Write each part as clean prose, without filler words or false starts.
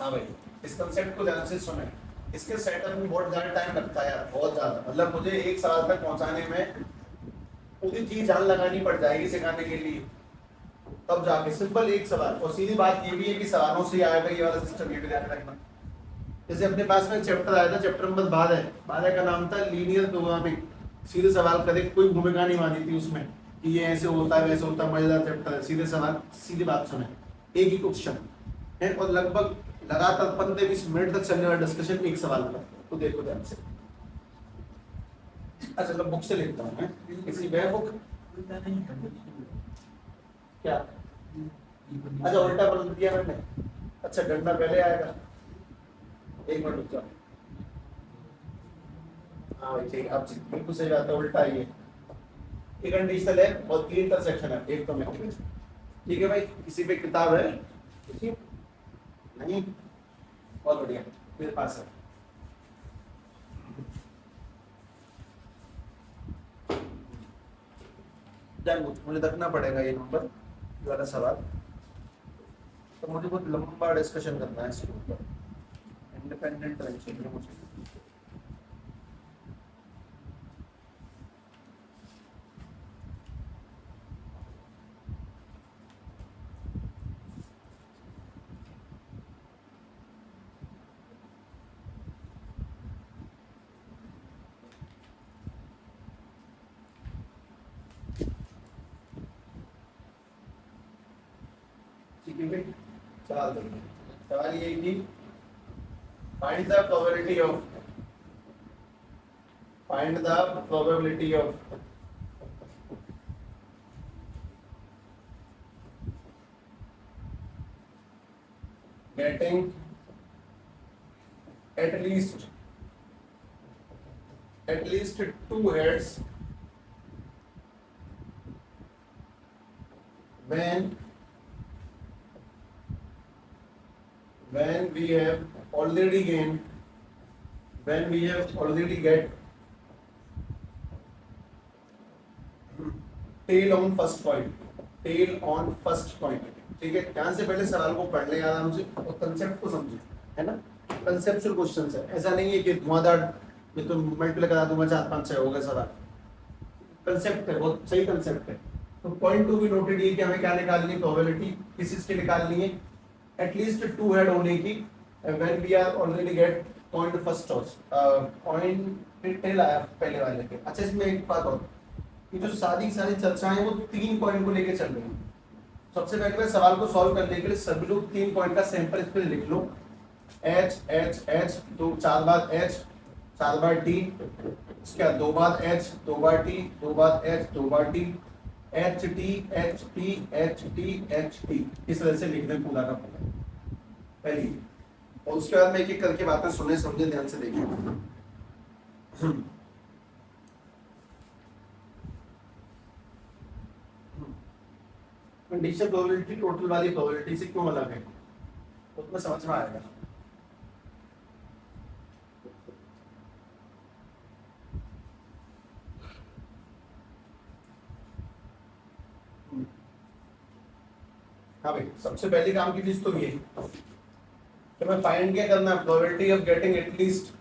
हाँ भाई, इस कंसेप्ट को ध्यान से सुने। इसके सेटअप में बहुत ज्यादा टाइम लगता है यार, बहुत ज्यादा। मतलब मुझे एक साल तक पहुंचाने में पूरी चीज जान लगानी पड़ जाएगी सिखाने के लिए, तब जाके सिंपल एक सवाल। और सीधी बात ये भी है कि सवालों से ही आएगा ये वाला सिस्टम, ये भी ध्यान रखना। जैसे अपने पास में चैप्टर आया था, चैप्टर नंबर 12 का नाम था लीनियर प्रोग्रामिंग। सीधे सवाल करे, कोई भूमिका नहीं मानी थी उसमें कि ये ऐसे होता है वैसे होता है। मजेदार चैप्टर है, सीधे सवाल, सीधी बात सुने, एक ही क्वेश्चन है और लगभग लगातार 15-20 मिनट तक चलने वाला डिस्कशन एक सवाल पर। तो देखो ध्यान से। अच्छा चलो बुक से लिखता हूँ मैं, किसी वे बुक क्या। अच्छा उल्टा बोल दिया मैंने। अच्छा डंडा पहले आएगा, एक मिनट रुक जाओ। हाँ भाई ठीक है, अब बिल्कुल सही बात है, उल्टा ही है। एक कंडीशनल है और 3 इंटरसेक्शन है, एक तो मैं। ठीक है भाई, किसी पे किताब है? किसी नहीं, बहुत बढ़िया, मेरे पास है। मुझे रखना पड़ेगा ये नंबर, ये वाला सवाल। तो मुझे बहुत लंबा डिस्कशन करना है इसके ऊपर। इंडिपेंडेंट रहना चाहिए मुझे। ठीक है, सवाल देखिए। सवाल ये कि find the probability of getting at least 2 heads when we have already get tail on first point। ठीक है, ध्यान से पहले सवाल को पढ़ ले आराम से और कंसेप्ट को समझे, है ना। कंसेप्चुअल क्वेश्चन है, ऐसा नहीं है कि धुआंधार मैं तो मल्टीप्लाई करा दूंगा 4-5-6 हो गए सवाल। कंसेप्ट है, बहुत सही कंसेप्ट है। तो पॉइंट टू भी नोटेड ये कि हमें क्या निकालनी है, प्रोबेबिलिटी किस चीज की निकालनी है, एटलीस्ट 2 हेड होने की when we are already get point first point tail आया पहले वाले के। अच्छा इसमें एक बात और, ये जो सारी चर्चाएं वो 3 पॉइंट को लेके चल रही हैं। सबसे पहले मैं सवाल को सॉल्व करने के लिए सभी लोग 3 पॉइंट का सैंपल इस पे लिख लो। एच एच एच, तो 4 बार एच 4 बार टी, इसके बाद 2 बार एच 2 बार टी 2 बार एच 2 बार T, H T H T H T H T, इस तरह से लिख दें पूरा का पूरा पहली। और उसके बाद मैं एक एक करके बातें सुने समझे ध्यान से देखिए। कंडीशनल प्रोबेबिलिटी टोटल वाली प्रोबेबिलिटी से क्यों अलग है, तो तुम्हें समझ में आएगा। हाँ भाई, सबसे पहले काम की चीज तो ये कि मैं फाइंड क्या करना है, probability of getting at least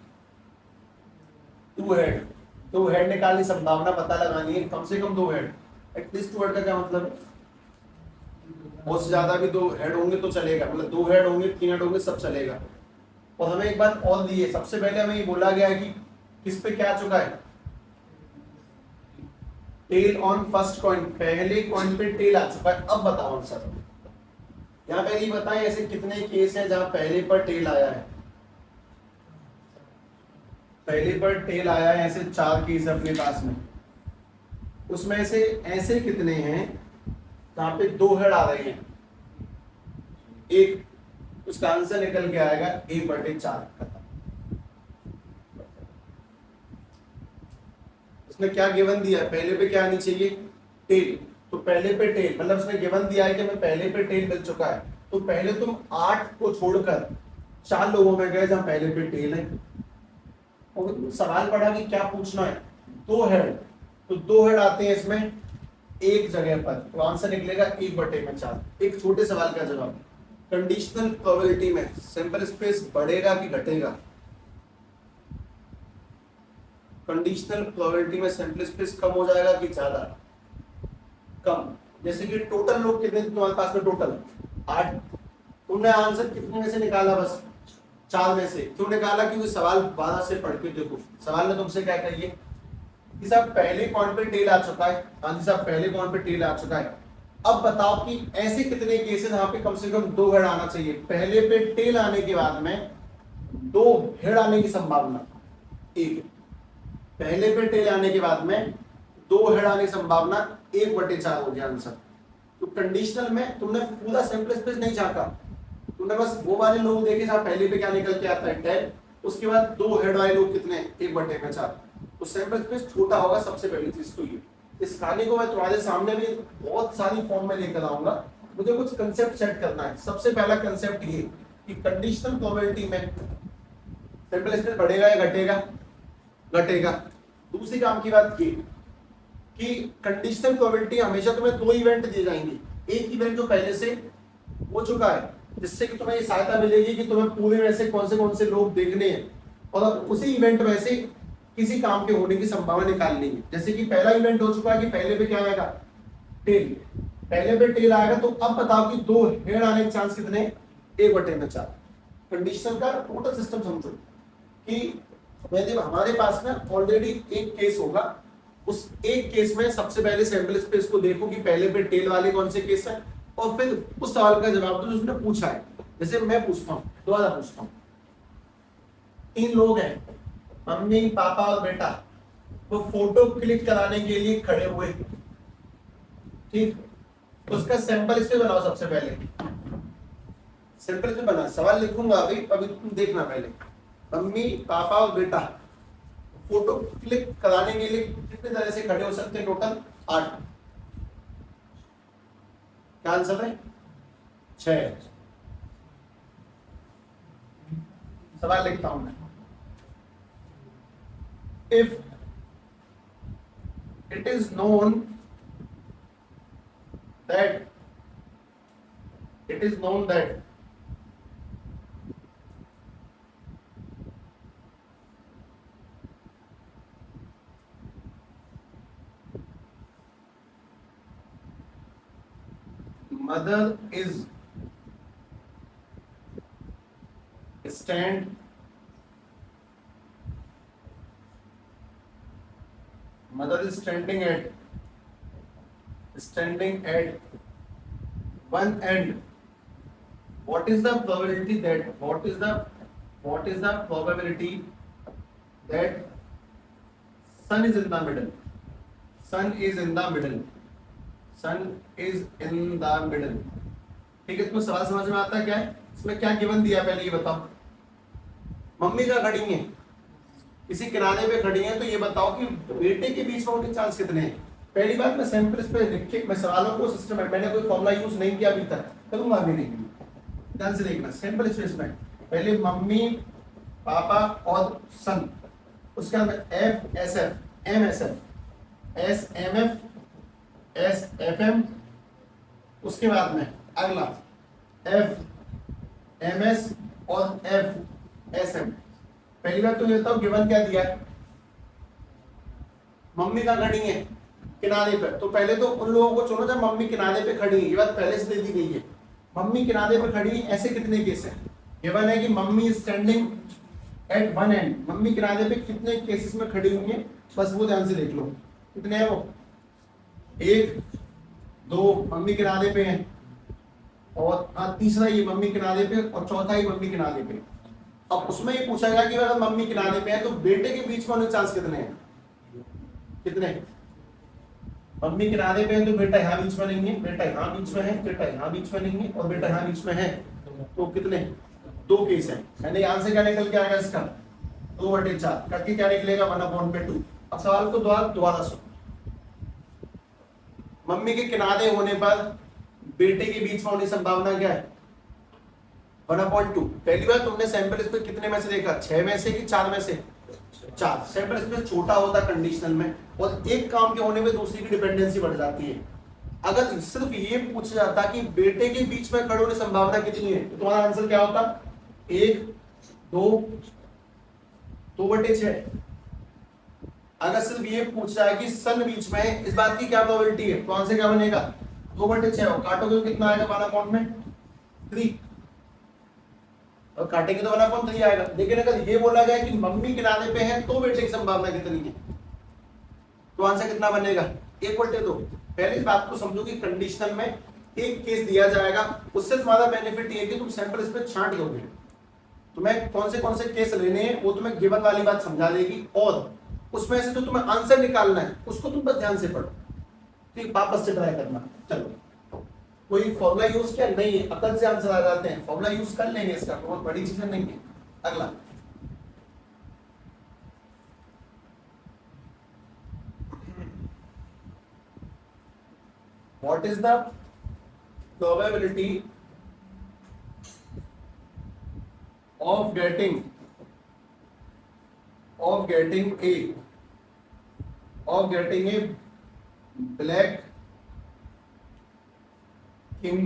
2 head. 2 head निकालने संभावना पता लगानी है, कम से कम 2 हेड। एटलीस्ट 2 हेड का क्या मतलब है, बहुत से ज्यादा भी 2 हेड होंगे तो चलेगा, मतलब 2 हेड होंगे 3 हेड होंगे सब चलेगा। और हमें एक बात और दी है, सबसे पहले हमें ये बोला गया है कि किस पे क्या आ चुका है, टेल ऑन फर्स्ट कॉइन, पहले कॉइन पे टेल आ चुका है। अब बताओ आंसर, यहाँ पे नहीं बताएं ऐसे कितने केस हैं जहां पहले पर टेल आया है। पहले पर टेल आया है ऐसे 4 केस अपने पास में, उसमें से ऐसे कितने हैं जहां पे 2 हेड आ रहे हैं, एक, उसका आंसर निकल के आएगा 1/4। उसने क्या गिवन दिया है, पहले पे क्या आनी चाहिए, टेल। तो पहले पे टेल मतलब उसने गिवन दिया है कि मैं पहले पे टेल मिल चुका है, तो पहले तुम 8 को छोड़कर 4 लोगों में गए जहां पहले पे टेल है। और सवाल पढ़ा कि क्या पूछना है, 2 हेड, तो 2 हेड आते हैं इसमें एक जगह पर, तो आंसर निकलेगा 1/4। एक छोटे सवाल का जवाब। कंडीशनल प्रोबेबिलिटी में सैंपल स्पेस बढ़ेगा कि घटेगा? कंडीशनल प्रोबेबिलिटी में सैंपल स्पेस कम हो जाएगा कि ज्यादा? कम। जैसे कि टोटल लोग कितने तुम्हारे पास में? टोटल 8। तुमने आंसर कितने में से निकाला? बस 4 में से। क्यों निकाला? क्योंकि सवाल 12 से पढ़ के देखो। सवाल ने तुमसे क्या कही है कि साहब पहले पॉइंट पे टेल आ चुका है। हाँ जी साहब, पहले पॉइंट पे टेल आ चुका है। अब बताओ कि ऐसे कितने केसेस यहाँ पे कम से कम 2 हेड आना चाहिए? पहले पे टेल आने के बाद में 2 हेड आने की संभावना 1। पहले पे टेल आने के बाद में 2 हेड आने की संभावना 1/4 हो गया आंसर। तो कंडीशनल में तुमने पूरा सैंपल स्पेस नहीं झांका, तुमने बस वो वाले लोग देखे जहां पहले पे क्या निकल के आता है 10, उसके बाद 2 हेड वाले लोग कितने? 1/4। तो सैंपल स्पेस छोटा होगा। सबसे पहली चीज तो ये। इस कहानी को मैं तुम्हारे सामने भी बहुत सारी फॉर्म में लेकर आऊंगा। मुझे कुछ कंसेप्ट सेट करना है। सबसे पहला कंसेप्ट ये कि कंडीशनल प्रोबेबिलिटी में सैंपल स्पेस बढ़ेगा या घटेगा? घटेगा। दूसरी काम की बात ये कि कंडीशनल प्रोबेबिलिटी हमेशा तुम्हें 2 इवेंट दिए जाएंगे। एक इवेंट जो पहले से हो चुका है, जिससे कि तुम्हें ये सहायता मिलेगी कि तुम्हें पूरे में से कौन से लोग देखने हैं, और उसी इवेंट में से किसी काम के होने की संभावना निकालनी है। जैसे कि पहला इवेंट हो चुका है कि पहले पे क्या आएगा? टेल। पहले पे टेल आएगा, तो अब बताओ कि 2 हेड आने के चांस कितने? 1/4। कंडीशनल का टोटल सिस्टम समझो कि जब हमारे पास ना ऑलरेडी एक केस होगा, उस एक केस में सबसे पहले सैंपल स्पेस को देखो कि पहले पे टेल वाले कौन से केस है, और फिर उस सवाल का जवाब दो जो उसने पूछा है। जैसे मैं पूछता हूँ, दोबारा पूछता हूँ, 3 लोग हैं, मम्मी पापा और बेटा। वो फोटो क्लिक कराने के लिए खड़े हुए, ठीक? उसका सैंपल स्पेस बनाओ। सबसे पहले सैंपल स्पेस बना, सवाल लिखूंगा अभी तुम देखना। पहले मम्मी पापा और बेटा फोटो क्लिक कराने के लिए कितने तरह से खड़े हो सकते हैं? टोटल 8। क्या आंसर है? 6। सवाल लिखता हूं मैं। If it is known that mother is standing at one end, what is the probability that sun is in the middle? ठीक है, तुमको सवाल समझ में आता है? क्या है इसमें? क्या गिवन दिया पहले ये बताओ। मम्मी का खड़ी है, किसी किनारे पे खड़ी है, तो ये बताओ कि बेटे के बीच में उनके चांस कितने हैं? पहली बात, मैं सैंपल पे लिख के मैं सवालों को सिस्टम है, मैंने कोई फॉर्मूला यूज नहीं किया अभी तक, करूंगा भी नहीं। ध्यान से देखना, सैंपल स्पेस में पहले मम्मी पापा और सन, उसके अंदर F S F M S F S M F S F M, उसके बाद में अगला एफ एम एस और एफ एस एम। पहली बात तो ये बताओ गिवन क्या दिया है? मम्मी का खड़ी है किनारे पे, तो पहले तो उन लोगों को चुनो जब मम्मी किनारे पे खड़ी है। ये बात पहले से दे दी गई है। मम्मी किनारे पे खड़ी है, ऐसे कितने केस हैं? गिवन है कि mummy standing at one and, mummy किनारे पे कितने केसेस में खड़ी हुई है, बस वो ध्यान से देख लो। कितने हैं वो? 1 2 मम्मी किनारे पे है, और तीसरा ये मम्मी किनारे पे, और चौथा ही मम्मी किनारे पे। अब उसमें ये पूछा गया कि अगर मम्मी किनारे पे है तो बेटे के बीच में होने चांस कितने हैं? कितने? मम्मी किनारे पे है तो बेटा यहाँ बीच में नहीं है, बेटा यहाँ बीच में है, बेटा यहाँ बीच में नहीं है, और बेटा यहाँ बीच में है, तो कितने? 2 केस है। यानी यहाँ से क्या निकल के आएगा इसका? 2/4 करके क्या निकलेगा? 1/2। अब सवाल को दोबारा सुनो। मम्मी के किनारे होने पर बेटे के बीच में होने की संभावना क्या है? 1/2। पहली बार तुमने सैंपल स्पेस कितने में से देखा? 6 में से कि 4 में से? 4। सैंपल स्पेस छोटा होता कंडीशनल में, और एक काम के होने में दूसरी की डिपेंडेंसी बढ़ जाती है। अगर सिर्फ ये पूछा जाता कि बेटे के बीच में खड़े होने की संभावना कितनी है, तो तुम्हारा आंसर क्या होता? 1, 2, 2/6। अगर सिर्फ ये पूछा है कि सन बीच में है, इस बात की क्या प्रोबेबिलिटी है, तो आंसर क्या बनेगा? 2/6। काटोगे तो कितना आएगा 1/में? 3। और काटेंगे तो 1/3 आएगा। लेकिन अगर ये बोला गया कि मम्मी किनारे पे है तो बेटे की संभावना कितनी है, तो आंसर कितना बनेगा? 1/2। पहले इस बात को समझो कि कंडीशनल में एक केस दिया जाएगा, उससे तुम्हारा बेनिफिट ये है कि तुम सैंपल इस पे छांट दोगे। तुम्हें कौन से केस लेने हैं वो तुम्हें गिवन वाली बात समझा देगी, और उसमें से जो तुम्हें आंसर निकालना है उसको तुम बस ध्यान से पढ़ो। ठीक, वापस से ट्राई करना। चलो, कोई फॉर्मूला यूज किया नहीं है, अकल से आंसर आ जाते हैं, फॉर्मूला यूज कर लेंगे, इसका बहुत बड़ी चीजें नहीं है। अगला, what is the probability of getting a black king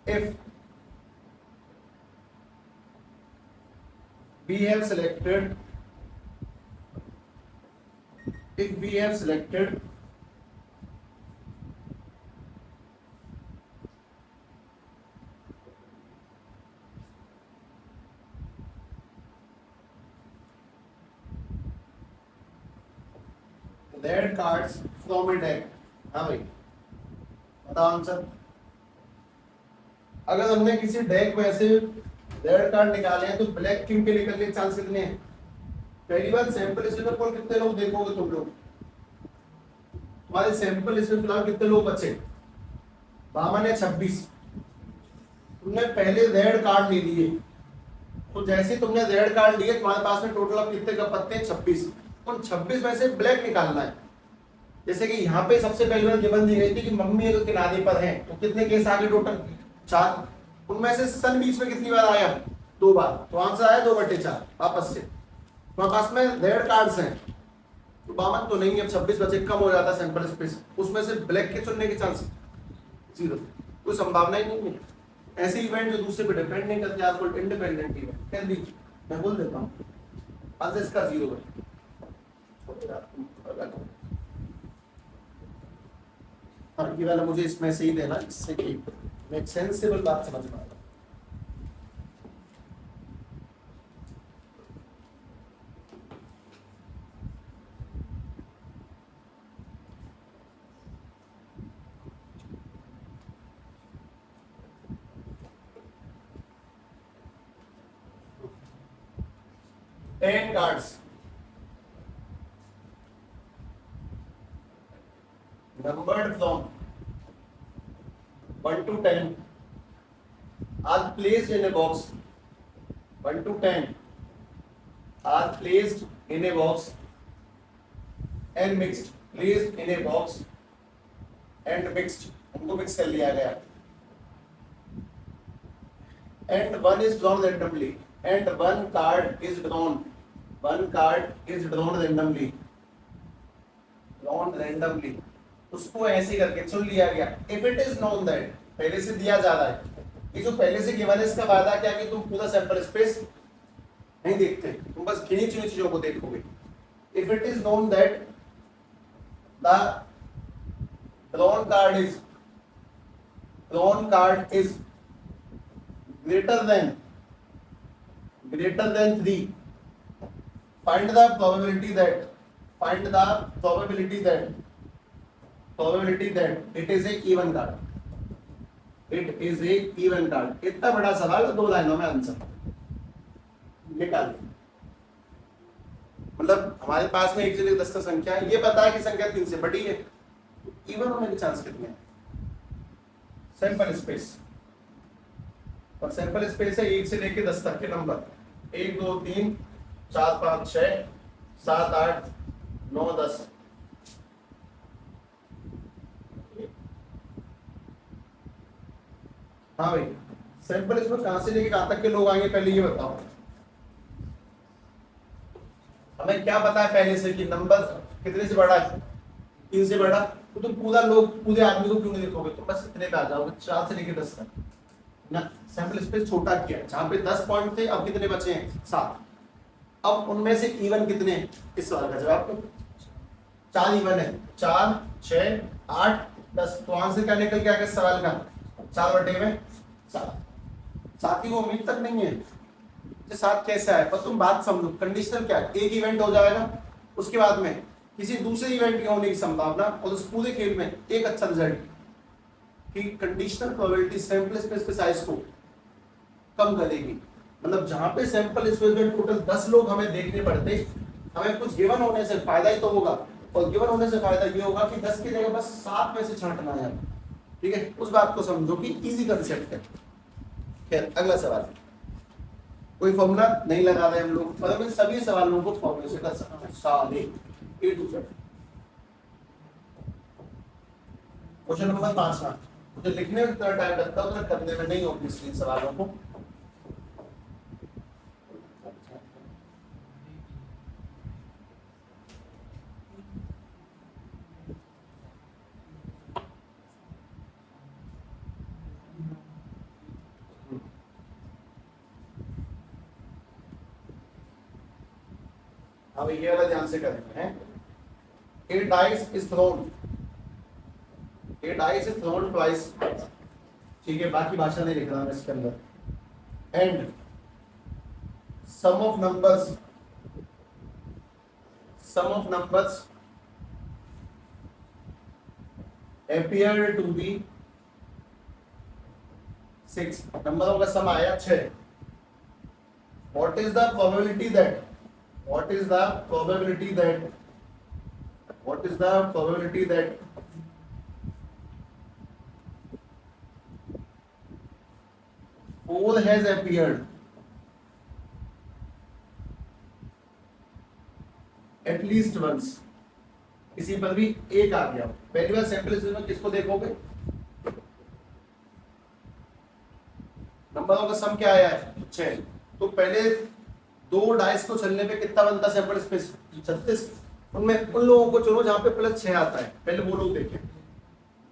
if we have selected red cards from A deck. हाँ भाई, बताओ आंसर। अगर हमने किसी डेक में से रेड कार्ड निकाले हैं तो ब्लैक किंग के निकलने के चांस कितने हैं? पहली बात, सैंपल लिस्ट में कौन कितने लोग देखोगे तुम लोग? तुम्हारे सैंपल लिस्ट में फिलहाल कितने लोग बचे? 52 या 26। तुमने पहले रेड कार्ड ले लिए, तो जैसे तुमने रेड कार्ड लिए तुम्हारे पास में टोटल अब कितने का पत्ते हैं? 26। उन 26 में से ब्लैक निकालना है। जैसे कि यहाँ पे सबसे पहले गिवन दी गई थी कि मम्मी अगर किनारे पर है तो कितने केस आ गए टोटल? 4। उनमें से सन बीच में कितनी बार आया? 2 बार। तो आंसर आया 2/4। वापस से तुम्हारे पास में रेड कार्ड्स हैं, तो 52 तो नहीं है, अब 26 बचे, कम हो जाता है सैंपल स्पेस, उसमें से ब्लैक के चुनने के चांस 0, कोई संभावना ही नहीं है। ऐसे इवेंट जो दूसरे पे डिपेंड नहीं करते, आजकल इंडिपेंडेंट इवेंट कह दीजिए, मैं बोल देता हूँ आंसर इसका 0 है। हाँ, ये वाला मुझे इसमें से ही देना, इससे कि मैं सेंसिबल बात समझ में आएगा। Ten cards. Numbered from 1 to 10 are placed in a box. 1 to 10 are placed in a box and mixed. Placed in a box and mixed. उनको मिक्स कर लिया गया. And one is drawn randomly. And one card is drawn. One card is drawn randomly. Drawn randomly. उसको ऐसे करके चुन लिया गया। If it is known that, पहले से दिया जा रहा है, ये जो पहले से गिवन है इसका वादा क्या कि तुम पूरा सैंपल स्पेस नहीं देखते, तुम बस गिनी चुनी चीजों को देखोगे। If it is known that the drawn card is greater than 3, find the probability that it is a even card. It is a even card. इतना बड़ा सवाल 2 लाइनों में आंसर निकाल। मतलब हमारे पास में 1 से 10 तक संख्या है, ये पता है कि संख्या 3 से बड़ी है, इवन होने के चांस कितने हैं? सैंपल स्पेस, और सैंपल स्पेस है 1 से लेके 10 तक के नंबर, 1 2 3 4 5 6 7 8 9 10। हाँ भाई, सैंपल इसमें कहां से लेके कहां तक के लोग आएंगे पहले ये बताओ। हमें क्या पता है पहले से कि नंबर कितने से बड़ा है, 3 से बड़ा, तो तुम पूरा लोग पूरे आदमी को क्यों नहीं देखोगे, तुम बस इतने पे आ जाओगे, 4 से लेकर 10 तक ना। सैंपल स्पेस छोटा किया, जहां पे 10 पॉइंट थे अब कितने बचे हैं, 7। अब उनमें से इवन कितने हैं, इस सवाल का जवाब तो 4 इवन है, 4 6 8 10। तो आंसर क्या निकल गया इस सवाल का, 4/7। 7 की वो उम्मीद तक नहीं है, 7 कैसे आए, पर तुम बात समझो, कंडीशनल क्या है, एक इवेंट हो जाएगा, उसके बाद में किसी दूसरे इवेंट के होने की संभावना, और उस पूरे खेल में एक अच्छा रिजल्ट, कि कंडीशनल प्रोबेबिलिटी सैंपल स्पेस के साइज को कम करेगी। मतलब जहां पे सैंपल स्पेस में टोटल 10 लोग हमें देखने पड़ते, हमें कुछ गिवन होने से फायदा ही तो होगा, और गिवन होने से फायदा ये होगा कि 10 की जगह बस 7 में से छांटना है। ठीक है, उस बात को समझो कि इजी कंसेप्ट है। खैर अगला सवाल, कोई फॉर्मूला नहीं लगा रहे हम लोग, मतलब इन सभी सवालों को फॉर्मूले से कर सकते हैं, सारे A to Z। Question number 5 में मुझे लिखने में इतना टाइम लगता है, उतना करने में नहीं होगी इसलिए सवालों को। अब ये वाला ध्यान से करेंगे हैं। A dice is thrown, A dice is thrown twice, ठीक है, बाकी भाषा नहीं लिख रहा मैं इसके अंदर। And some of numbers appear to be 6, नंबरों का सम आया 6। What is the probability that 4 has appeared at least once, किसी पर भी एक आ गया। पहली बार सैंपल स्पेस में किसको देखोगे, नंबरों का सम क्या आया है 6, तो पहले 2 डाइस को चलने पे कितना बनता सैंपल स्पेस, 36। उनमें उन लोगों को चुनो जहां पे +6 आता है, पहले वो लोग देखें,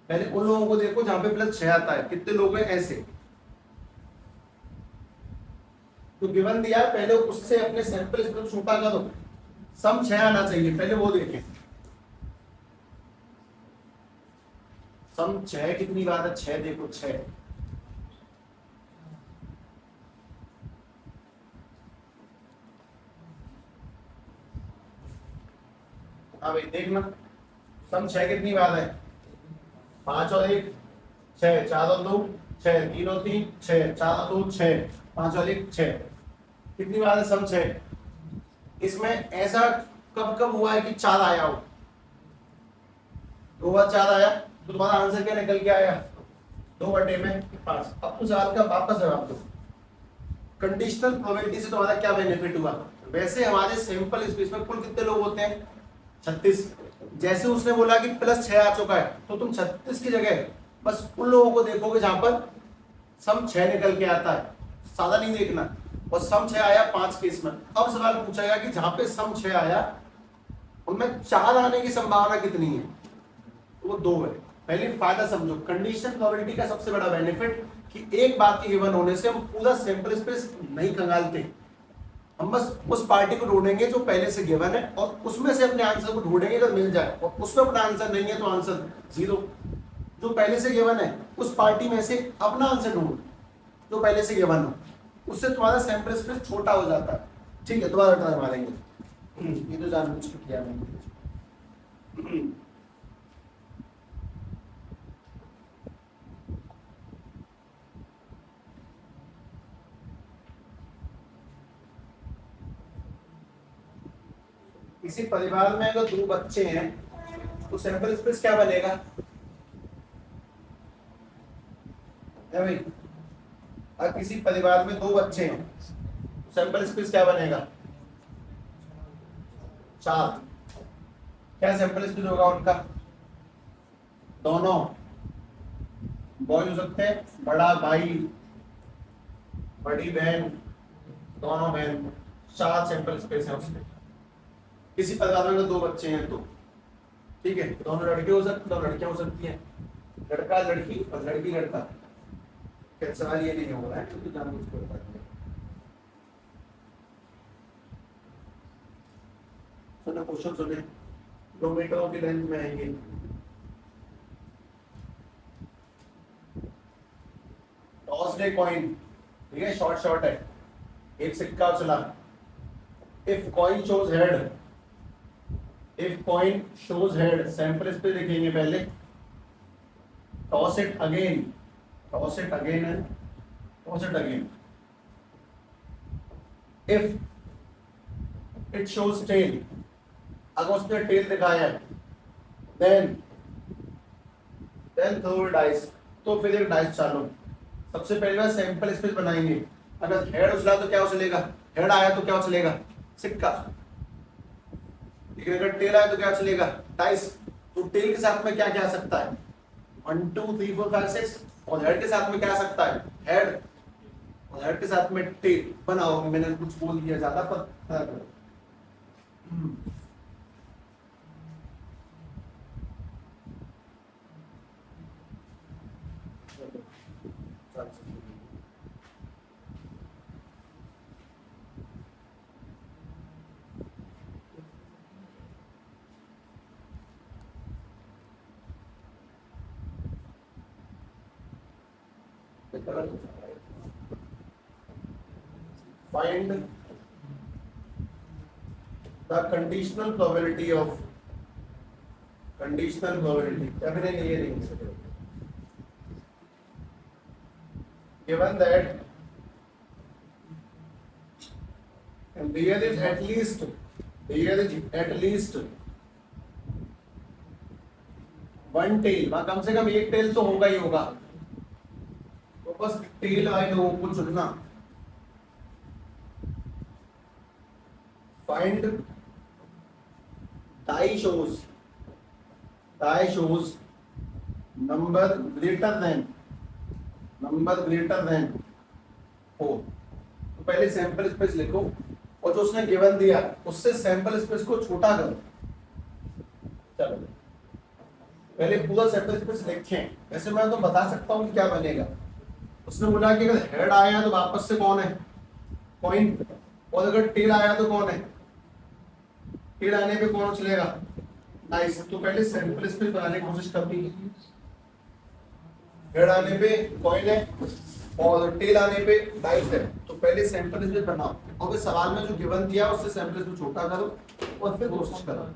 पहले उन लोगों को देखो जहां पे +6 आता है। कितने लोग हैं ऐसे, तो गिवन दिया है, पहले उससे अपने सैंपल स्पेस छोटा करो, सम 6 आना चाहिए, पहले वो देखें। सम 6 कितनी बार है, 6 देखो 6, हाँ भाई देखना, सम 6 कितनी बार है, 5 और 1 6, 4 और 2 6, 3 और 3 6, 4 और 2 6, 5 और 1 6, कितनी बार है सम 6। इसमें ऐसा कब कब हुआ है कि 4 आया हो, 2 बार 4 आया, तो तुम्हारा आंसर क्या निकल के आया, 2/5। अब तो सवाल का वापस जवाब दो, कंडीशनल प्रोबेबिलिटी से तुम्हारा क्या बेनिफिट हुआ। वैसे हमारे सैंपल स्पेस में कुल कितने लोग होते हैं, 36। जैसे उसने बोला कि +6 आ चुका है, तो तुम 36 की जगह बस उन लोगों को देखोगे जहां पर सम 6 निकल के आता है, सादा नहीं देखना। और सम 6 आया 5 केस में, अब सवाल पूछेगा कि जहां पे सम 6 आया उनमें 4 आने की संभावना कितनी है, तो वो 2 है। पहले फायदा समझो, कंडीशन प्रोबेबिलिटी का सबसे बड़ा बेनिफिट कि एक बात के गिवन होने से हम पूरा सैंपल स्पेस नहीं खंगालते, हम बस उस पार्टी को ढूंढेंगे जो पहले से गिवन है, और उसमें से अपने आंसर को ढूंढेंगे अगर मिल जाए, और उसमें अपना आंसर नहीं है तो आंसर 0। जो पहले से गिवन है उस पार्टी में से अपना आंसर ढूंढ जो पहले से गिवन हो, उससे तुम्हारा सैंपल स्पेस छोटा हो जाता है। ठीक है, दोबारा ट्राई मारेंगे, ये तो जानबूझ के किया मैंने। किसी परिवार में अगर 2 बच्चे हैं तो सैंपल स्पेस क्या बनेगा, है भाई, अगर किसी परिवार में 2 बच्चे हैं तो सैंपल स्पेस क्या बनेगा, 4। क्या सैंपल स्पेस होगा उनका, दोनों बॉय हो सकते हैं, बड़ा भाई बड़ी बहन दोनों बहन, 4 सैंपल स्पेस है उसमें। किसी परिवार में 2 बच्चे हैं तो ठीक है, दोनों लड़के हो सकते, दोनों लड़कियां हो सकती हैं, लड़का लड़की और लड़की लड़का। क्या सवाल ये नहीं हो रहा है क्योंकि जानबूझ के बता दिया। सुनो क्वेश्चन सुने, 2 मीटरों की लेंथ में आएंगे। टॉस डे कॉइन, ठीक है, शॉर्ट शॉर्ट है, एक सिक्का उछला। If coin shows head, if coin shows head, sample space लिखेंगे पहले, toss it again, toss it again है, toss it again. If it shows tail, अगर उसने टेल दिखाया है, देन थ्रो डाइस, तो फिर एक डाइस चालो। सबसे पहले बार सैंपल स्पेस बनाएंगे। अगर हेड उछला तो क्या उछलेगा, हेड आया तो क्या उछलेगा, सिक्का। लेकिन अगर टेल आया तो क्या उछलेगा, डाइस। तो टेल के साथ में क्या क्या आ सकता है, 1 2 3 4 5 6, और हेड के साथ में क्या आ सकता है, हेड, और हेड के साथ में टेल। बनाओ, मैंने कुछ बोल दिया ज्यादा पर find the conditional probability of, conditional probability definitely ये नहीं, given that there is at least, there is at least one tail, वहां कम से कम एक टेल तो होगा ही होगा, तो बस टेल वाले लोगों को चुनना। Find die shows number greater than 4। तो पहले सैंपल स्पेस लिखो और जो उसने गिवन दिया उससे सैंपल स्पेस को छोटा करो। चलो पहले पूरा सैंपल स्पेस लिखें, वैसे मैं तो बता सकता हूँ कि क्या बनेगा। उसने बोला कि अगर हेड आया तो वापस से कौन है, कॉइन, और अगर टेल आया तो कौन है, टेल आने पे कौन उछलेगा, नाइस। तो पहले सैंपल स्पेस बनाने की कोशिश करती है। हेड आने पे कॉइन है और टेल आने पे डाइस है, तो पहले सैंपल स्पेस बनाओ और फिर सवाल में जो गिवन दिया उससे सैंपल स्पेस छोटा करो और फिर कोशिश करो।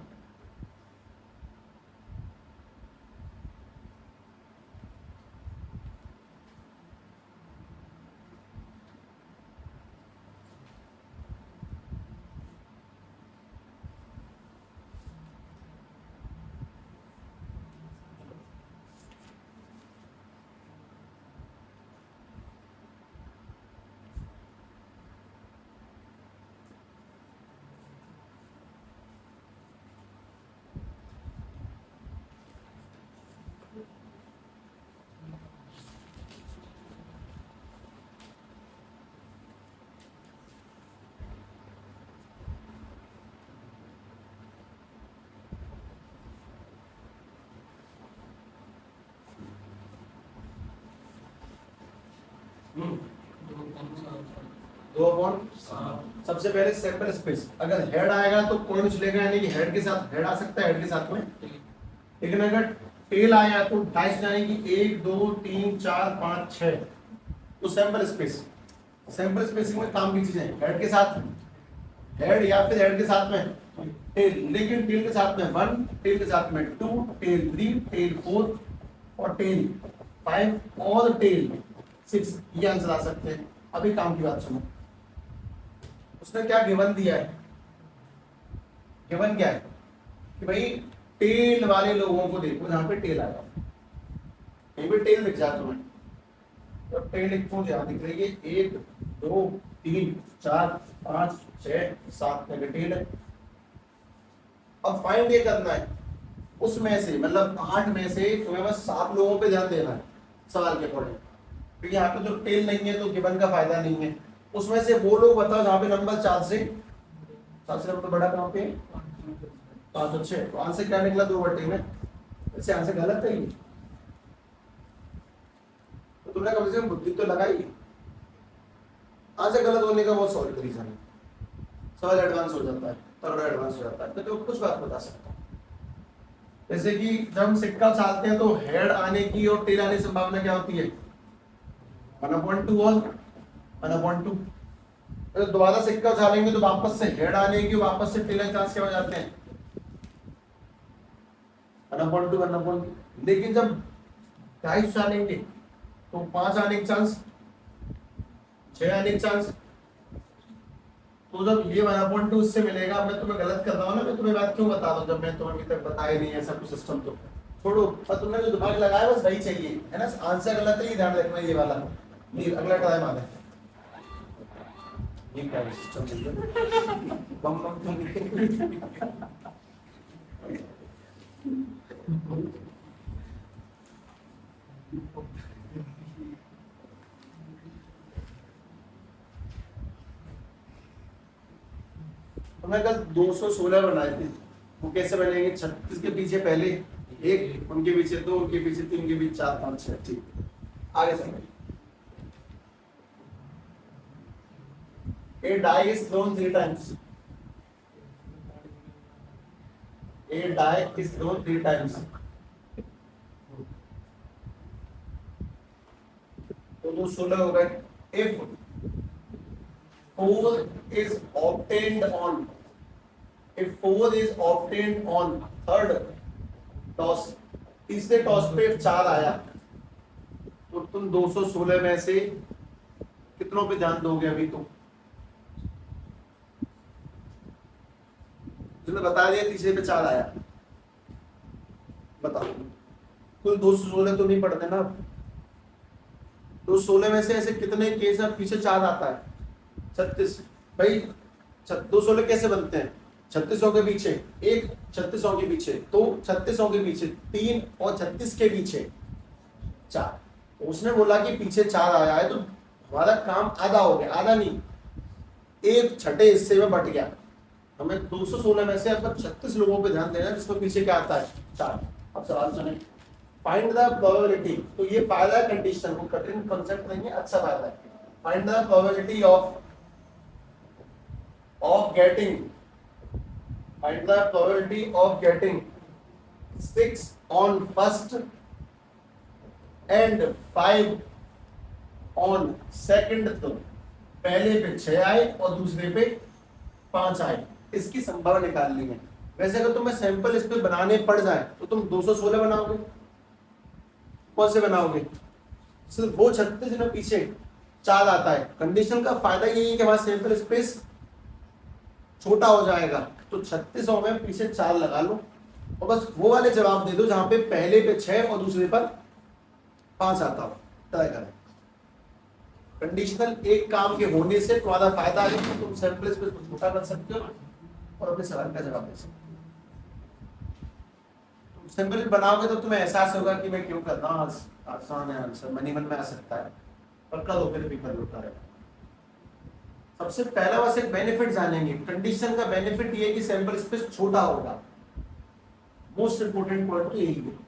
दो अपॉन सबसे पहले सैंपल स्पेस, अगर हेड आएगा तो कौन उछलेगा, यानी कि हेड के साथ हेड आ सकता है, हेड के साथ में। लेकिन अगर टेल आया तो डाइस यानी कि 1 2 3 4 5 6, तो सैंपल स्पेस, सैंपल स्पेसिंग में काम की चीजें हेड के साथ हेड या फिर हेड के साथ में टेल, लेकिन टेल के साथ में 1, टेल के साथ में 2, टेल 3, टेल 4 और टेल 5 और टेल 6, ये आंसर आ सकते हैं। अभी काम की बात सुनो, उसने क्या गिवन दिया है, गिवन क्या है कि भाई टेल वाले लोगों को देखो, जहां पे टेल आया कहीं पे टेल दिख जाता तुम्हें, तो टेल लिखो जहां दिख रही है 1 2 3 4 5 6 7 का टेल है। अब फाइंड ये करना है उसमें से, मतलब 8 में से तुम्हें बस 7 लोगों पे ध्यान देना है सवाल के अकॉर्डिंग, क्योंकि यहाँ पे जो टेल नहीं है तो गिवन का फायदा नहीं है। उसमें से वो लोग बताओ जहाँ पे नंबर 4 से सबसे सबसे बड़ा कहाँ पे? 506। तो आंसर क्या निकला? 2/3 में। वैसे आंसर गलत है ये, तो तुमने कम से कम बुद्धि तो लगाई। आंसर गलत होने का बहुत सॉलिड रीजन है, सवाल एडवांस हो जाता है, तगड़ा एडवांस हो जाता है। तो कुछ बात बता सकता हूँ, जैसे कि जब हम सिक्का उछालते हैं तो हेड आने की और टेल आने की संभावना क्या होती है? 1/2 ऑल 1/2। तो दोबारा सिक्का उछालेंगे तो वापस से हेड आने की, वापस से टेल आने चांस क्या हो जाते हैं? 1/2 1/2। लेकिन जब डाइस उछालेंगे तो 5 आने के चांस, 6 आने के चांस। तो जब ये 1/2 उससे मिलेगा, मैं तुम्हें गलत कर रहा हूँ ना, मैं तुम्हें बात क्यों बता रहा हूँ जब मैं तुम्हें अभी तक बताया नहीं ऐसा कुछ सिस्टम। तो छोड़ो, पर तुमने जो दिमाग लगाया बस वही चाहिए, है ना। आंसर गलत है, ये ध्यान रखना ये वाला। नहीं, अगला ट्राई मारे। ये क्या सिस्टम है? बम बम तो मैं कल 216 बनाए थे, वो कैसे बनेंगे? 36 के पीछे पहले 1, उनके पीछे 2, उनके पीछे 3, उनके पीछे 4 5 6। ठीक, आगे चलो। A die is thrown 3 times. A die is thrown 3 times. तो 216 हो गए। If 4 is obtained on, if 4 is obtained on third toss, तीसरे टॉस पे 4 आया, तो तुम 216 में से कितनों पे ध्यान दोगे? अभी तो तुमने बता दिया तीसरे पे 4 आया, बताओ। कुल 216 तो नहीं पढ़ते ना। 216 में से ऐसे कितने केस अब पीछे 4 आता है? 36। भाई 216 कैसे बनते हैं? 3600 के पीछे 1, 3600 के पीछे 2, 3600 के पीछे 3 और 36 के पीछे 4। तो उसने बोला कि पीछे 4 आया है, तो हमारा काम आधा हो गया, आधा नहीं, एक छठे हिस्से में बट गया। हमें 216 में से अब 36 लोगों पे ध्यान देना जिसमें पीछे क्या आता है? 4। अब सवाल सुने, फाइंड द प्रोबेबिलिटी। तो ये फायदा है कंडीशन, वो कठिन कॉन्सेप्ट नहीं है, अच्छा फायदा है। Find the probability of getting, find the probability of getting 6 on first and 5 on second throw। पहले पे 6 आए और दूसरे पे 5 आए, इसकी संभावना निकालनी है। वैसे अगर तुम्हें सैंपल इस पे बनाने पड़ जाए तो तुम 216 बनाओगे। कौन से बनाओगे? सिर्फ वो 36 में पीछे 4 आता है। कंडीशन का फायदा यही है कि हमारा सैंपल स्पेस छोटा हो जाएगा, तो 3600 में पीछे 4 लगा लो और बस वो वाले जवाब दे दो जहां पे पहले पे 6 और दूसरे पर 5 आता हो। ट्राई करें। कंडीशनल एक काम के होने से तुम्हारा फायदा है कि तुम सैंपल स्पेस को छोटा कर सकते हो और अपने सवाल का जवाब दे सकते हो। सैंपल बनाओगे तो तुम्हें एहसास होगा कि मैं क्यों कर रहा हूँ, आसान है आंसर, मन ही मन में आ सकता है, पक्का दो फिर पेपर होता है। सबसे पहला बस एक बेनिफिट जानेंगे। कंडीशन का बेनिफिट ये है कि सैंपल स्पेस छोटा होगा, मोस्ट इंपोर्टेंट पॉइंट तो यही है।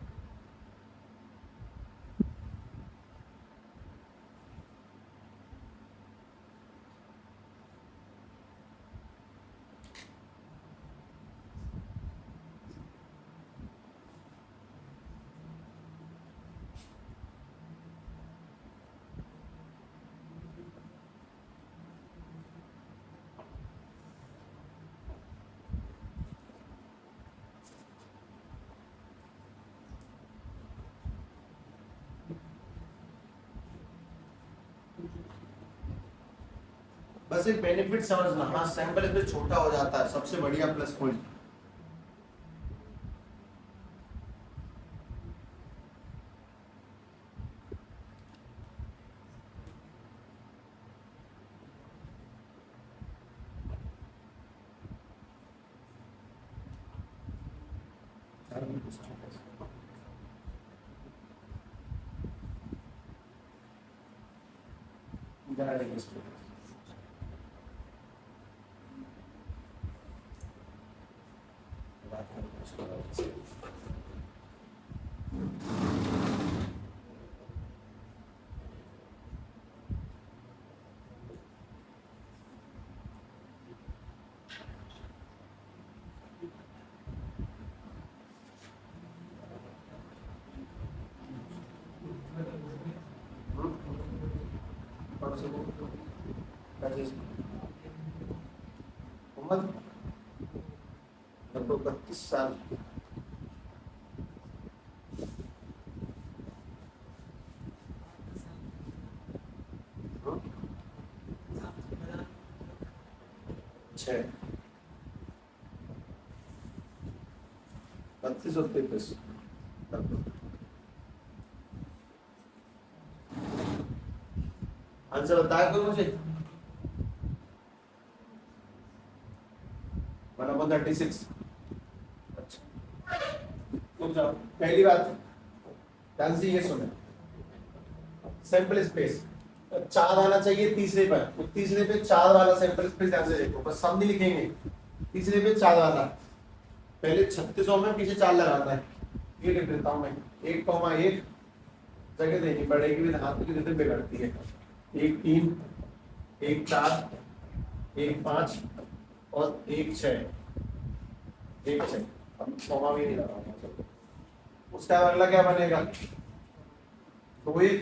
बस एक बेनिफिट समझना, हाँ सैंपल स्पेस छोटा हो जाता है, सबसे बढ़िया प्लस पॉइंट। बात करेंगे। उम्र लगभग 32 साल। छः 32 और 33 आंसर बताया कोई मुझे? 1/36। अच्छा तो जाओ, पहली बात ध्यान से ये सुने, सैंपल स्पेस 4 आना चाहिए तीसरे पर, तो तीसरे पे 4 वाला सैंपल स्पेस ध्यान से देखो, बस हम नहीं लिखेंगे, तीसरे पे 4 वाला, पहले 3600 में पीछे 4 लगाना है। ये लिख देता हूं मैं, 1,1 जगह देनी पड़ेगी, भी हाथ की रिदम बिगड़ती है। 1 3 1 4 1 5 और 1 6 1 6, अब कॉमा भी नहीं लगाऊंगा। उसका अगला क्या बनेगा? 2 1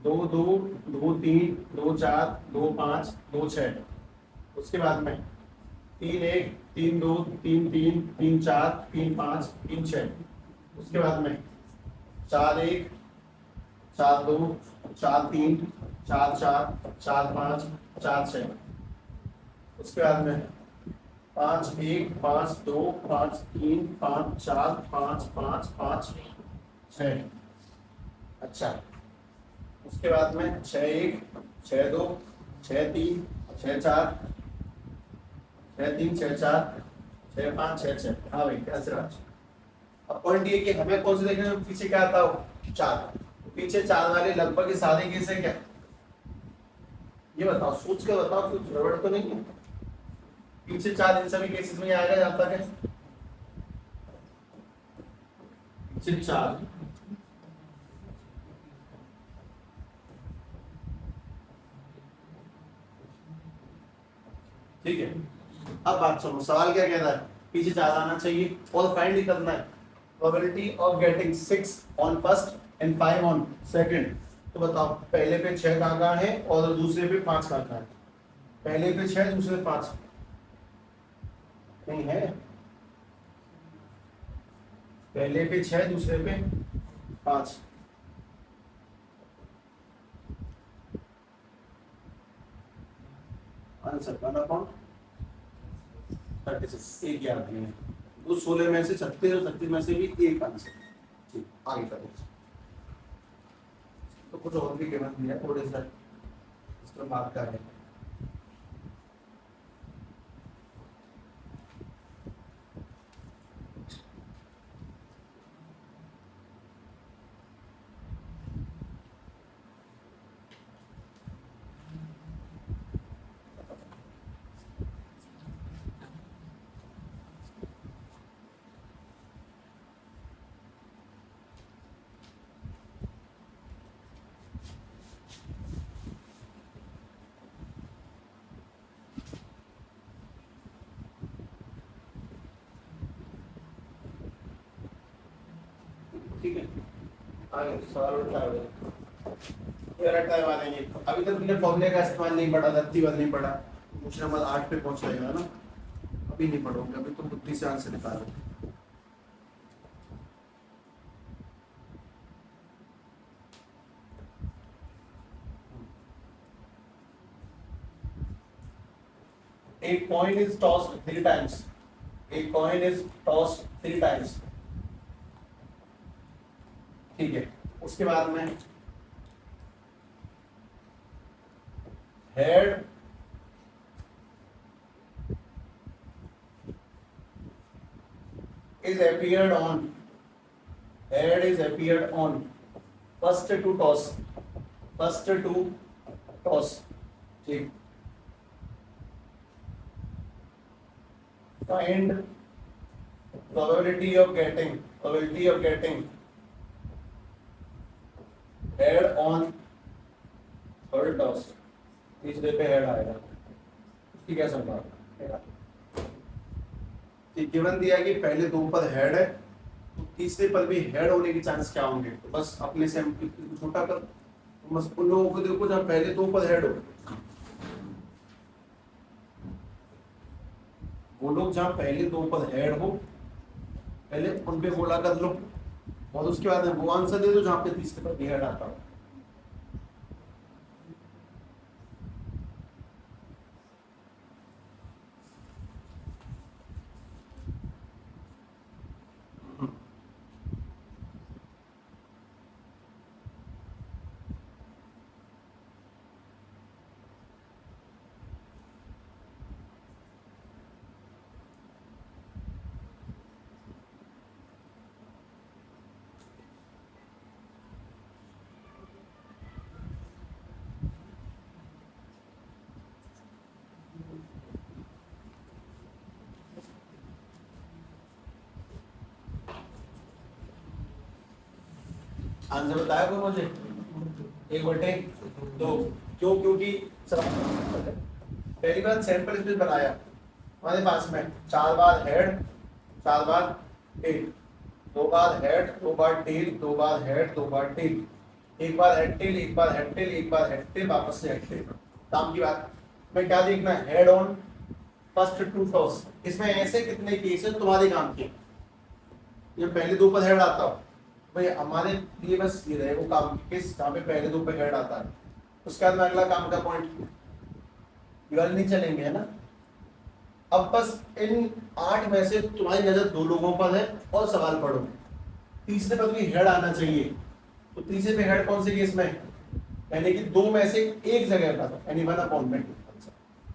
2 2 2 3 2 4 2 5 2 6, उसके बाद में 3 1 3 2 3 3 3 4 3 5 3 6, उसके बाद में 4 1 4 2 4 3 4 4 4 5 4 6, उसके बाद में 5 1 5 2 5 3 5 4 5 5 5 6। अच्छा, उसके बाद में 6 1 6 2 6 3 6 4 6 3 6 4 6 5 6 6। हाँ भाई कैसे राज, अब पॉइंट ये कि हमें कौन से देखने में पीछे क्या आता हो? 4, पीछे 4 वाले लगभग सारे केस है क्या? ये बताओ, सोच के बताओ, कुछ गड़बड़ तो नहीं है? पीछे 4 इन सभी केसेस में आएगा जाता है, पीछे 4। ठीक है, अब बात सुनो, सवाल क्या कहता है? पीछे 4 आना चाहिए और फाइंड ही करना है probability of getting 6 on first and 5 on second. तो बताओ पहले पे 6 कहाँ है और दूसरे पे 5 कहाँ है? पहले पे 6 दूसरे पे 5 नहीं है, पहले पे 6 दूसरे पे 5। आंसर 1/36, एक याद नहीं है। तो 16 में से 36 और 36 में से भी एक आंसर। ठीक, आगे करें। तो कुछ और भी कीमत नहीं है, थोड़े सा इस पर बात कर रहे हैं। ठीक है, आगे सवाल उठाए ये टाइम आ जाएंगे। अभी तक तुमने फॉर्मूले का इस्तेमाल नहीं पढ़ा, रत्ती वाल नहीं पढ़ा, मुश्किल नंबर 8 पे पहुंच जाएगा ना। अभी नहीं पढ़ोगे, अभी तुम बुद्धि से आंसर निकालोगे। A coin is tossed 3 times. A coin is tossed 3 times. ठीक है, उसके बाद में head is appeared on, head is appeared on first to toss, first to toss। ठीक, find probability of getting head on third toss, तीसरे पे head आएगा, उसकी क्या संभावना? गिवन दिया है कि पहले दो पद हेड है, तो तीसरे पद भी हेड होने के चांस क्या होंगे? तो बस अपने से छोटा कर, तो बस उन लोगों को देखो जब पहले दो पद हेड हो, वो लोग जहाँ पहले दो पद हेड हो पहले उन पे गोला कर लो, और उसके बाद में वो आंसर दे दो जहाँ पे तीसरे पद भी हेड आता हो। आंसर बताया कौन मुझे? 1/2। क्यों? क्योंकि पहली बार सैंपल स्पेस बनाया हमारे पास में 4 बार हेड 4 बार टेल, 2 बार हेड 2 बार टेल, 2 बार हेड 2 बार टेल, एक बार हेड टेल, एक बार हेड टेल, एक बार हेड टेल, वापस से हेड टेल। काम की बात मैं क्या देखना है? Head on first two toss. इसमें ऐसे कितने केस है तुम्हारे काम के? ये पहले दो पर हेड आता हो भाई, हमारे लिए बस ये रहे वो काम किस जहाँ पे पहले दो पे हेड आता है। उसके बाद में अगला काम का पॉइंट ड्यूअल नहीं चलेंगे, है ना। अब बस इन 8 में से तुम्हारी नजर 2 लोगों पर है और सवाल पढ़ो, तीसरे पर भी हेड आना चाहिए। तो तीसरे पे हेड कौन से केस में? यानी कि 2 में से एक जगह पर, यानी 1/2।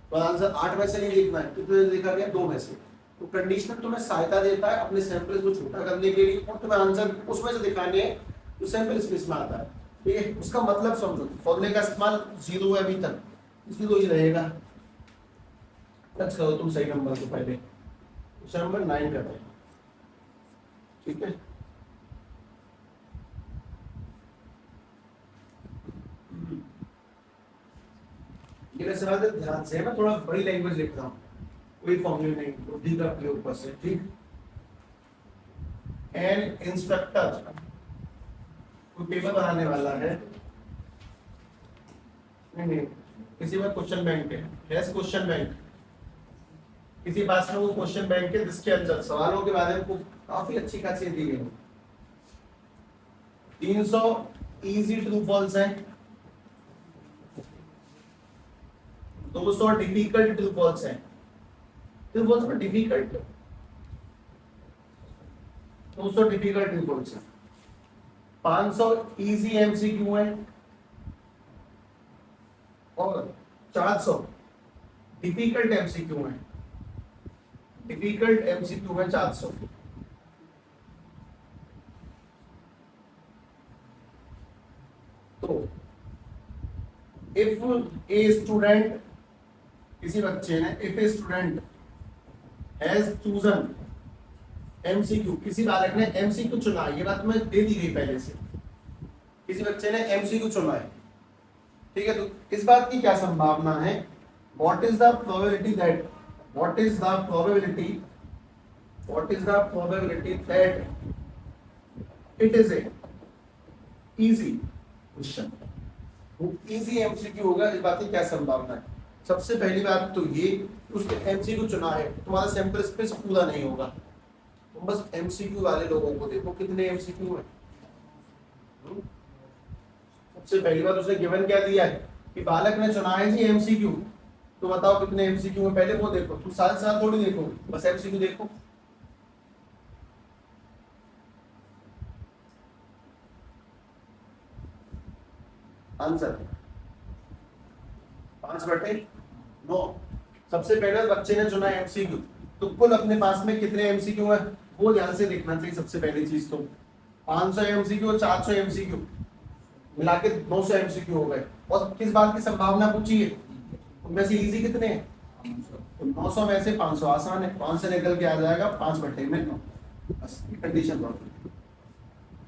तो आंसर 8 में से नहीं देखना है, कितने देखा गया? 2 में से। तो कंडीशनल तुम्हें सहायता देता है अपने सैंपल को छोटा करने के लिए, और तुम्हें आंसर उसमें से दिखाने हैं जो सैंपल स्पेस में आता है। ठीक है, उसका मतलब समझो। फॉर्मूले का इस्तेमाल 0 है अभी तक, इसलिए तो ही रहेगा। टच करो तुम सही नंबर को पहले, क्वेश्चन नंबर 9 कर रहे हैं। ठीक है, ये सवाल ध्यान से, मैं थोड़ा बड़ी लैंग्वेज लिख रहा हूँ, कोई फॉर्मूले नहीं, बुद्धि का प्रयोग ऊपर से। ठीक, एन इंस्ट्रक्टर कोई पेपर बनाने वाला है, नहीं किसी में क्वेश्चन बैंक है, क्वेश्चन बैंक किसी पास में वो क्वेश्चन बैंक है जिसके अंदर सवालों के बारे में काफी अच्छी खासी दी गई, 300 इजी ट्रू फॉल्स है, 200 डिफिकल्ट ट्रू फॉल्स है। ट्रू फॉल्स में डिफिकल्ट 200 डिफिकल्ट ट्रू फॉल्स है, 500 इजी एमसीक्यू है, और 400 डिफिकल्ट एमसीक्यू है। डिफिकल्ट एमसीक्यू है 400। तो इफ ए स्टूडेंट, किसी बच्चे ने, if a student has chosen MCQ, किसी बालक ने एमसीक्यू चुना है, ये बात तुम्हें दे दी गई पहले से, किसी बच्चे ने एमसीक्यू चुना है। ठीक है, तो इस बात की क्या संभावना है? What is the probability that, what is the probability that it is a easy question, वो इजी एमसीक्यू होगा, इस बात की क्या संभावना है? सबसे पहली बात तो ये, उसने एमसीक्यू चुना है, तुम्हारा सैंपल स्पेस पूरा नहीं होगा। तुम बस एमसीक्यू वाले लोगों को देखो, कितने एमसीक्यू है। सबसे पहली बात उसने गिवन क्या दिया है कि बालक ने चुना है जी एमसीक्यू, तो बताओ कितने एमसीक्यू है, पहले वो देखो। तुम साथ साथ थोड़ी देखो, बस एमसीक्यू देखो। आंसर 5/9। सबसे पहले बच्चे ने चुना एमसीक्यू, तो कुल अपने पास में कितने एमसीक्यू है वो ध्यान से देखना चाहिए। सबसे पहली चीज तो 500 एमसीक्यू और 400 एमसीक्यू मिला के 900 एमसीक्यू हो गए। और किस बात की संभावना पूछी है? उनमें से इजी कितने हैं? तो 900 में से 500 आसान है, 5 से निकल के आ जाएगा 5/9। बस ये कंडीशन प्रॉपर्टी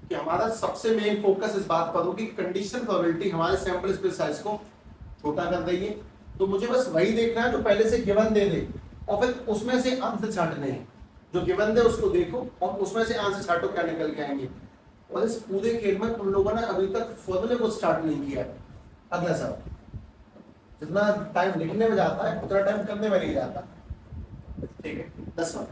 कि हमारा सबसे मेन फोकस इस बात पर हो कि कंडीशन प्रोबेबिलिटी हमारे सैंपल स्पेस साइज को छोटा कर देगी। तो मुझे बस वही देखना है जो पहले से गिवन दे दे और फिर उसमें से आंसर छांटने हैं। जो गिवन दे उसको देखो और उसमें से आंसर छांटो क्या निकल के आएंगे। और इस पूरे खेल में तुम लोगों ने अभी तक फॉर्मूले को स्टार्ट नहीं किया है। अगला सवाल, जितना टाइम लिखने में जाता है उतना टाइम करने में नहीं जाता। ठीक है, 10वां।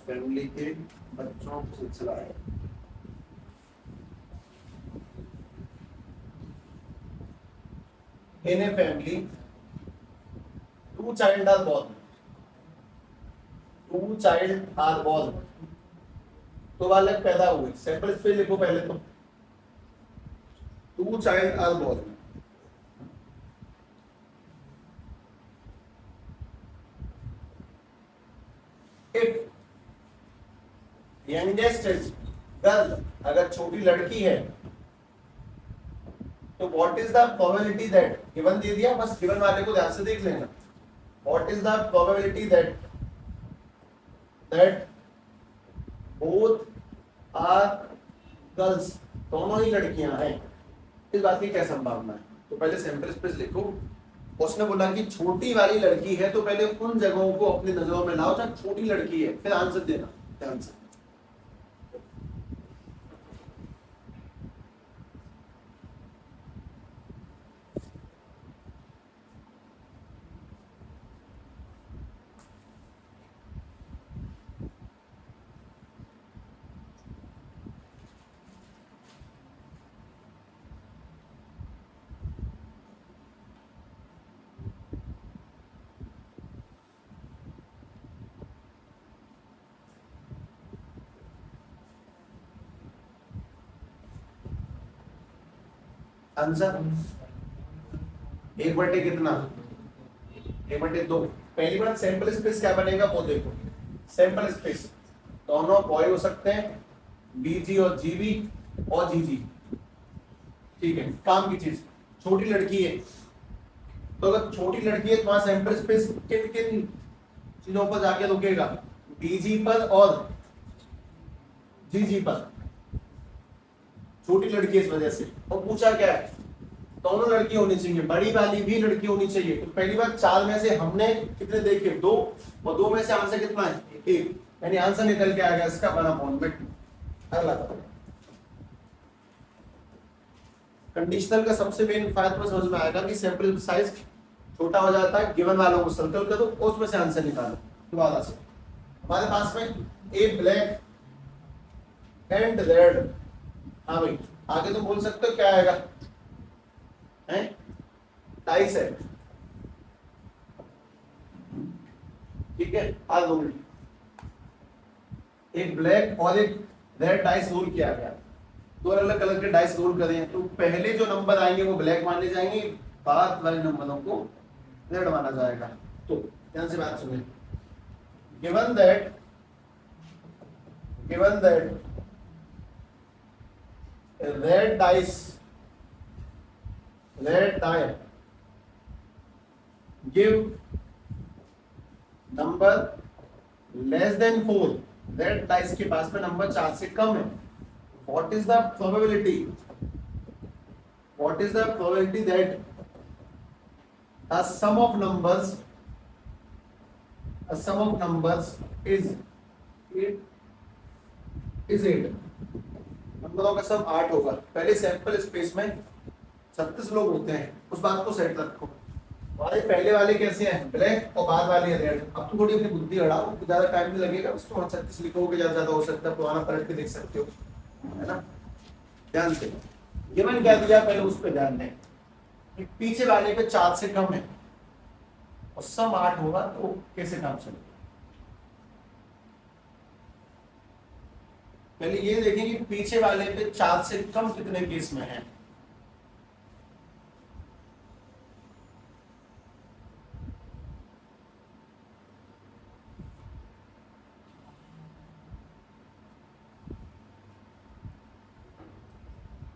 फैमिली के बच्चों का सिलसिला है। In a family, two child are born. Two child are born. तो बालक पैदा हुए। सैंपल स्पेस लिखो पहले तो। Two child are born. If youngest is girl, अगर छोटी लड़की है तो what is the probability that, given दे दिया, बस गिवन वाले को ध्यान से देख लेना। What is the probability that both are girls, दोनों ही लड़कियां हैं, इस बात की क्या संभावना है। तो पहले सैंपल स्पेस लिखो। उसने बोला कि छोटी वाली लड़की है तो पहले उन जगहों को अपनी नजरों में लाओ जहां छोटी लड़की है, फिर आंसर देना ध्यान से। आंसर 1/2 कितना, 1/2। पहली बार सैंपल स्पेस क्या बनेगा वो देखो। सैंपल स्पेस दोनों बॉय हो सकते हैं, बीजी और जीवी और जीजी। ठीक है, काम की चीज छोटी लड़की है तो अगर छोटी लड़की है तो वहां सैंपल स्पेस किन किन चीजों पर जाके रुकेगा, बीजी पर और जीजी पर। छोटी लड़की इस वजह से। और पूछा क्या है, दोनों लड़की होनी चाहिए, बड़ी वाली भी लड़की होनी चाहिए। तो पहली बार 4 में से हमने कितने देखे, 2, और 2 में से आंसर कितना है, 1, यानी आंसर निकल के आ गया इसका 1/2। अगला कंडीशनल का सबसे मेन फायदा तो समझ में आएगा कि सैंपल साइज छोटा हो जाता है, गिवन वालों को सर्कल करो और उसमें से आंसर निकालो। दोबारा से हमारे पास में ए ब्लैक एंड रेड। हाँ भाई, आगे तो बोल सकते हो क्या आएगा, हैं डाइस है। ठीक है, आज रोल एक ब्लैक और एक रेड डाइस रोल किया गया, दो अलग कलर के डाइस रोल करें तो पहले जो नंबर आएंगे वो ब्लैक माने जाएंगे, बाद वाले नंबरों को रेड माना जाएगा। तो ध्यान से बात सुनिए। Given that red die give number less than 4, red dice के पास में नंबर 4 से कम है। what is the probability that a sum of numbers is 8। नंबरों का सम 8 होगा। पहले सैंपल स्पेस में 36 लोग होते हैं, उस बात को सेट रखो। हमारे पहले वाले कैसे हैं, ब्लैक, और बाद वाले रेड। अब तो थोड़ी अपनी बुद्धि बढ़ाओ, ज्यादा टाइम नहीं लगेगा, उसको 36 लिखोगे ज्यादा हो सकता है, पुराना पलट के देख सकते हो, है ना। ध्यान से गिवन क्या दिया पहले उस पर ध्यान दें। पीछे वाले पे 4 से कम है और सम 8 होगा तो कैसे काम चलेगा। पहले ये देखें कि पीछे वाले पे 4 से कम कितने केस में है।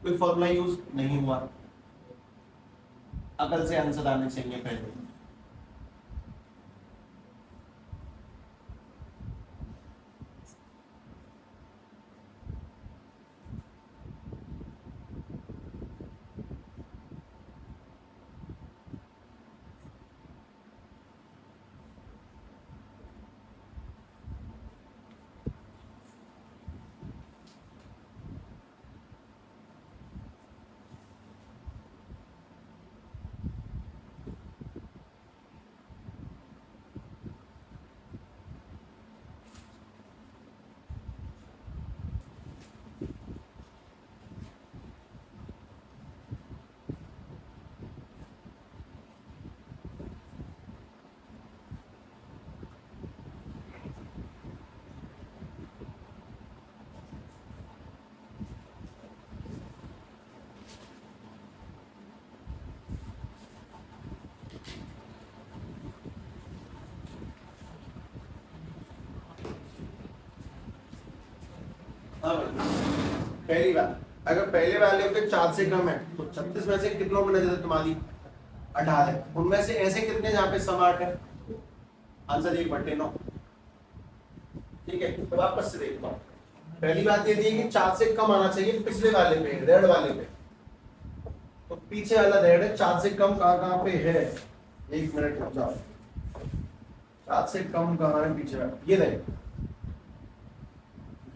कोई फॉर्मूला यूज नहीं हुआ, अकल से आंसर आने चाहिए पहले। हाँ भाई, पहली बात, अगर पहले वाले पे 4 से कम है तो 36 में से कितनों में नजर तुम्हारी 18, उनमें से ऐसे कितने जहाँ पे सम 8 है, आंसर 1/9। ठीक है, तो वापस से देखता हूँ। पहली बात ये थी कि 4 से कम आना चाहिए पिछले वाले पे, रेड वाले पे, तो पीछे वाला रेड है, 4 से कम कहाँ कहाँ पे है, 1 मिनट रुक जाओ, 4 से कम कहाँ है पीछे वाला, ये रहे,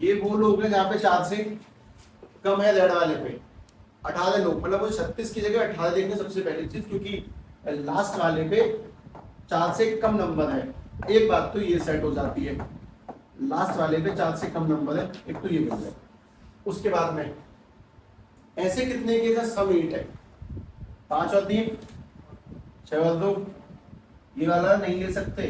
ये वो लोग हैं जहाँ पे 4 से कम है रेड वाले पे, 18 लोग, मतलब वो 36 की जगह 18 देंगे सबसे पहली चीज, क्योंकि लास्ट वाले पे 4 से कम नंबर है। एक बात तो ये सेट हो जाती है, लास्ट वाले पे 4 से कम नंबर है, एक तो ये मिल जाए। उसके बाद में ऐसे कितने के साथ सम 8 है, 5 और 3 6 और 2, ये वाला नहीं ले सकते,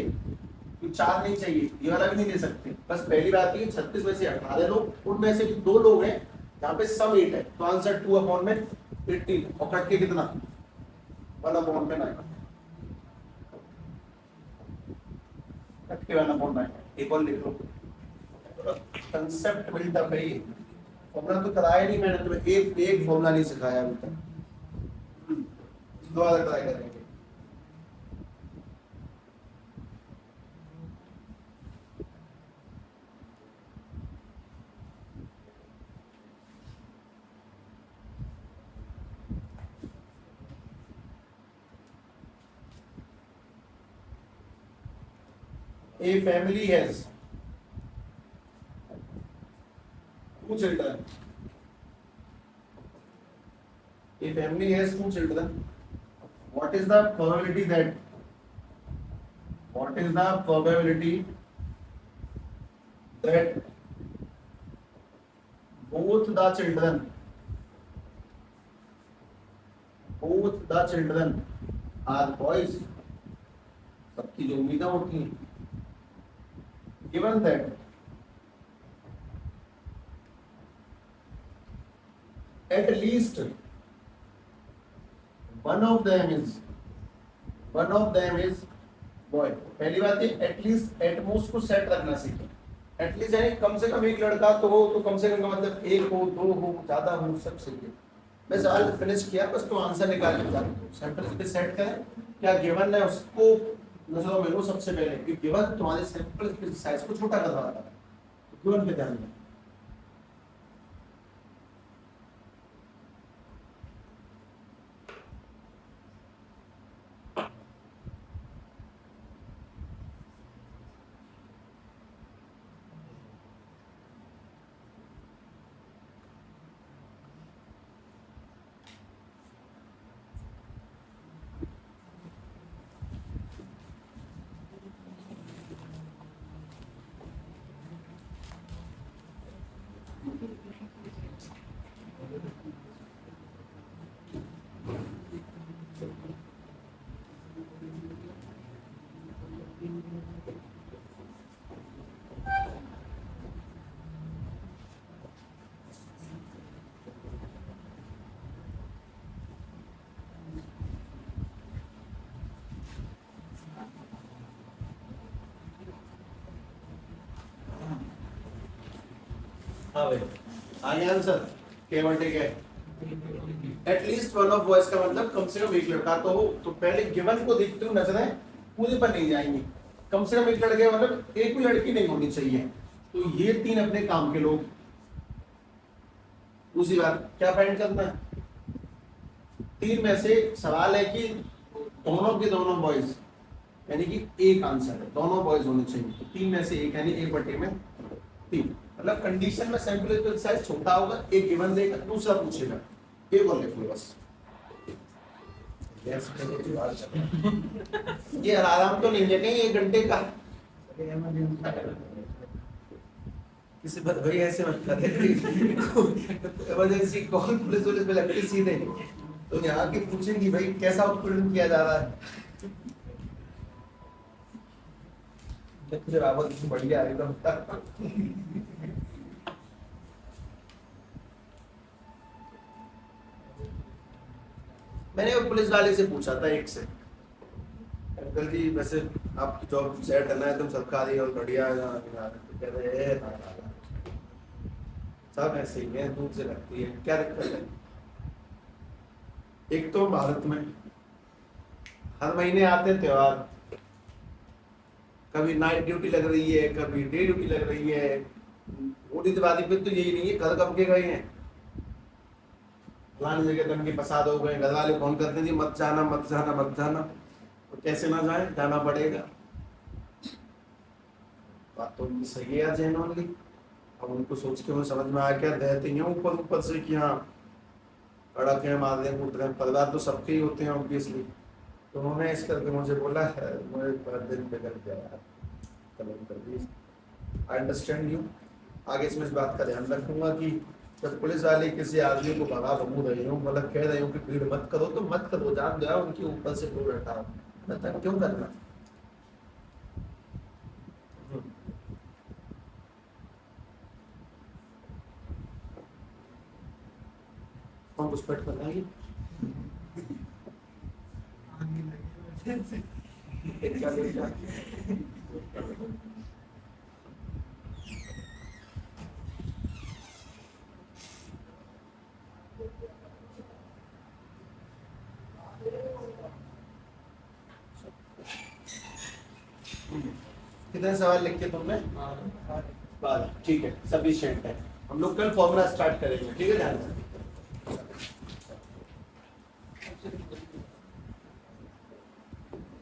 4 नहीं चाहिए, ये वाला भी नहीं ले सकते। बस पहली बात है 36 में से 18 लोग, उनमें से भी 2 लोग हैं यहाँ पे सम 8 है, तो आंसर 2/18, और कट के कितना 1/9, कट के 1/9। एक और लिख लो, कंसेप्ट बिल्डअप है ये, फॉर्मूला तो कराया नहीं मैंने तुम्हें, एक फॉर्मूला नहीं सिखाया अभी तक, दोबारा ट्राई करेंगे। A family has 2 children. A family has 2 children. What is the probability that? What is the probability that both the children are boys? सबकी जो उम्मीदें होती हैं, given that at least one of them is boy। पहली बात है at least, at most को set रखना सीखें। एटलीस्ट यानी कम से कम एक लड़का तो हो, तो कम से कम का मतलब 1 हो, 2 हो, ज्यादा हो, सब सीखें। मैं सवाल फिनिश किया, बस तो आंसर निकाल के बता दो, सैंपल पे सेट करें, क्या गिवन है उसको नजरों में लो सबसे पहले, कि गिवन तुम्हारे सैंपल साइज को छोटा कर रहा था, गिवन पे ध्यान दें। हाँ भाई, आगे आंसर केवल ठीक है। एटलीस्ट वन ऑफ बॉयज का मतलब कम से कम एक लड़का तो हो। तो पहले गिवन को देखते हुए नजरें पूरे पर नहीं जाएंगी, कम से कम एक लड़के मतलब एक भी लड़की नहीं होनी चाहिए। तो ये 3 अपने काम के लोग। दूसरी बात क्या फाइंड करना है, 3 में से सवाल है कि दोनों के दोनों बॉयज, यानी कि एक आंसर है दोनों बॉयज होने चाहिए। तो 3 में से एक, यानी 1/3 मतलब कंडीशन में सैंपल साइज छोटा होगा, एक गिवन देगा, दूसरा पूछेगा, एक और लिख लो बस। ये आराम तो नहीं है कहीं 1 घंटे का। किसी बात भाई ऐसे मत कर, इमरजेंसी कॉल पुलिस में लगती सीधे, तो यहाँ की पूछेंगी भाई कैसा उत्पीड़न किया जा रहा है। आवाज बढ़िया एकदम। मैंने वो पुलिस वाले से पूछा था एक से, अंकल जी वैसे आपकी जॉब सेट है ना एकदम सरकारी और बढ़िया है, तो कह रहे हैं सब ऐसे ही है, दूर से लगती है, क्या दिक्कत है। एक तो भारत में हर महीने आते हैं त्योहार, कभी नाइट ड्यूटी लग रही है, कभी डे ड्यूटी लग रही है। होली दिवाली पे तो यही नहीं है, घर कब के गए हैं, फलानी जगह दंगे फसाद हो गए, घर वाले फोन करते जी मत जाना मत जाना मत जाना, तो कैसे ना जाए, जाना पड़ेगा। बात तो उनकी सही है जेन्युइनली। अब उनको सोच के मुझे समझ में आया क्या रहते हैं ऊपर ऊपर से कि हाँ कड़क है, मार रहे कूट रहे हैं, परिवार तो सबके ही होते हैं ऑब्वियसली। तो उन्होंने इस करके मुझे बोला है, मुझे दिन पे कर दिया यार, कलम कर दी। आई अंडरस्टैंड यू, आगे से मैं इस बात का ध्यान रखूंगा कि जब पुलिस वाले किसी आदमी को भगा भगू रही हूँ, मतलब कह रही हूँ कि भीड़ मत करो, तो मत करो, जान दो उनके ऊपर से भीड़ हटाओ, मतलब क्यों करना। हम कुछ पट बताएंगे कितने सवाल लिख के तुमने, ठीक है, सफिशिएंट है। हम लोग कल फॉर्मूला स्टार्ट करेंगे, ठीक है ध्यान से।